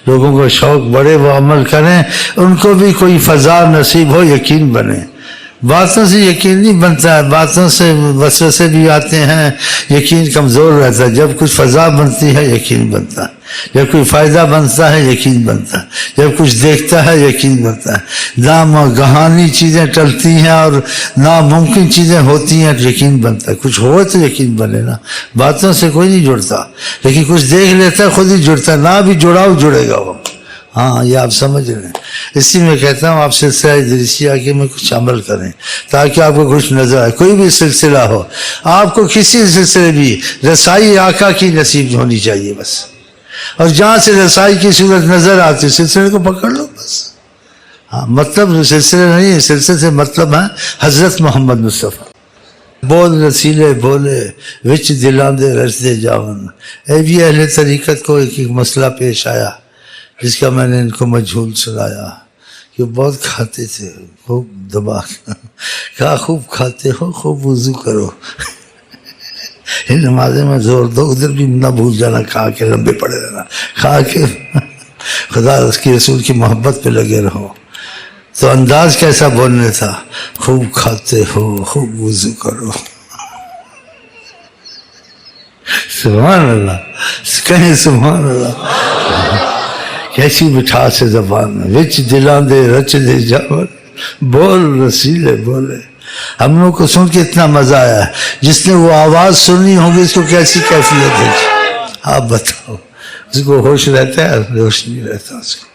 لوگوں کو شوق بڑھے، وہ عمل کریں، ان کو بھی کوئی فضا نصیب ہو، یقین بنے۔ باتوں سے یقین نہیں بنتا ہے، باتوں سے وسوسے بھی آتے ہیں، یقین کمزور رہتا ہے۔ جب کچھ فضا بنتی ہے یقین بنتا ہے، جب کوئی فائدہ بنتا ہے یقین بنتا ہے، جب کچھ دیکھتا ہے یقین بنتا ہے۔ ناگہانی چیزیں ٹلتی ہیں اور ناممکن چیزیں ہوتی ہیں تو یقین بنتا ہے۔ کچھ ہو تو یقین بنے نا، باتوں سے کوئی نہیں جڑتا، لیکن کچھ دیکھ لیتا ہے خود ہی جڑتا ہے، نہ بھی جڑاؤ جڑے گا وہ۔ ہاں یہ آپ سمجھ رہے ہیں، اسی میں کہتا ہوں آپ سلسلہ ادریسیہ کے میں کچھ عمل کریں تاکہ آپ کو کچھ نظر آئے۔ کوئی بھی سلسلہ ہو، آپ کو کسی سلسلے بھی رسائی آقا کی نصیب ہونی چاہیے بس، اور جہاں سے رسائی کی صورت نظر آتی سلسلے کو پکڑ لو بس۔ ہاں مطلب سلسلے نہیں ہے، سلسلے سے مطلب ہے حضرت محمد مصطفیٰ۔ بول رسیلے بولے وچ دلاں دے رسدے جاون۔ اے بھی اہل طریقت کو ایک مسئلہ پیش آیا جس کا میں نے ان کو مجہول سنایا کہ بہت کھاتے تھے، خوب دبا کہا خوب کھاتے ہو، خوب وضو کرو، نمازیں میں زور دو، ادھر بھی نہ بھول جانا، کھا کے لمبے پڑے رہنا، کھا کے خدا اس کی رسول کی محبت پہ لگے رہو۔ تو انداز کیسا بولنے تھا، خوب کھاتے ہو، خوب وضو کرو۔ سبحان اللہ، کہیں سبحان اللہ، کیسی مٹھاس ہے زبان میں، وچ دلاں دے رچ دے جاون، بول رسیلے بولے۔ ہم لوگ کو سن کے اتنا مزہ آیا ہے، جس نے وہ آواز سنی ہوگی اس کو کیسی کیفیت ہے؟ آپ بتاؤ، اس کو ہوش رہتا ہے؟ ہوش نہیں رہتا اس کو،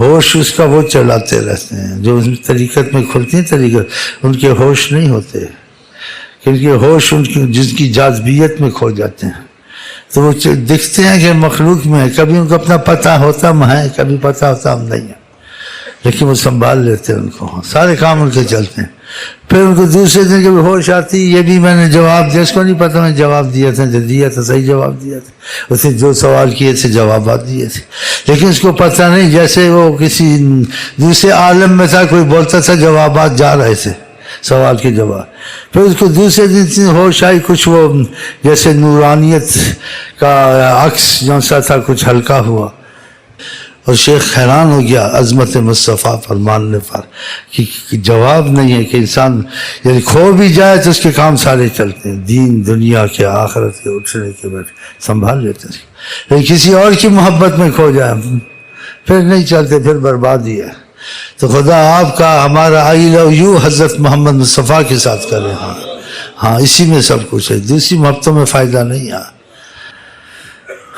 ہوش اس کا وہ چلاتے رہتے ہیں جو اس طریقت میں کھلتی ہیں طریقت، ان کے ہوش نہیں ہوتے، کیونکہ ہوش ان کی جن کی جاذبیت میں کھو جاتے ہیں، تو وہ دکھتے ہیں کہ مخلوق میں ہے، کبھی ان کو اپنا پتہ ہوتا ہم ہیں، کبھی پتہ ہوتا ہم نہیں ہیں، لیکن وہ سنبھال لیتے ہیں ان کو، سارے کام ان کے چلتے ہیں۔ پھر ان کو دوسرے دن جب ہوش آتی، یہ بھی میں نے جواب دیا، اس کو نہیں پتہ میں جواب دیا تھا، صحیح جواب دیا تھا، اسے جو سوال کیے تھے جوابات دیے تھے، لیکن اس کو پتہ نہیں، جیسے وہ کسی دوسرے عالم میں تھا، کوئی بولتا تھا جوابات جا رہے تھے، سوال کے جواب۔ پھر اس کو دوسرے دن ہوش آئی، کچھ وہ جیسے نورانیت کا عکس جو سا تھا کچھ ہلکا ہوا، اور شیخ حیران ہو گیا عظمت مصطفیٰ پر ماننے پر کہ جواب نہیں ہے، کہ انسان یعنی کھو بھی جائے تو اس کے کام سارے چلتے ہیں، دین دنیا کے آخرت کے اٹھنے کے بعد سنبھال لیتے ہیں، لیکن کسی اور کی محبت میں کھو جائے پھر نہیں چلتے، پھر بربادی ہے۔ تو خدا آپ کا ہمارا آئی لو یو حضرت محمد مصطفیٰ کے ساتھ کرے۔ ہاں اسی میں سب کچھ ہے، دوسری محبتوں میں فائدہ نہیں ہے۔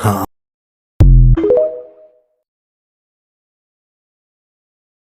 ہاں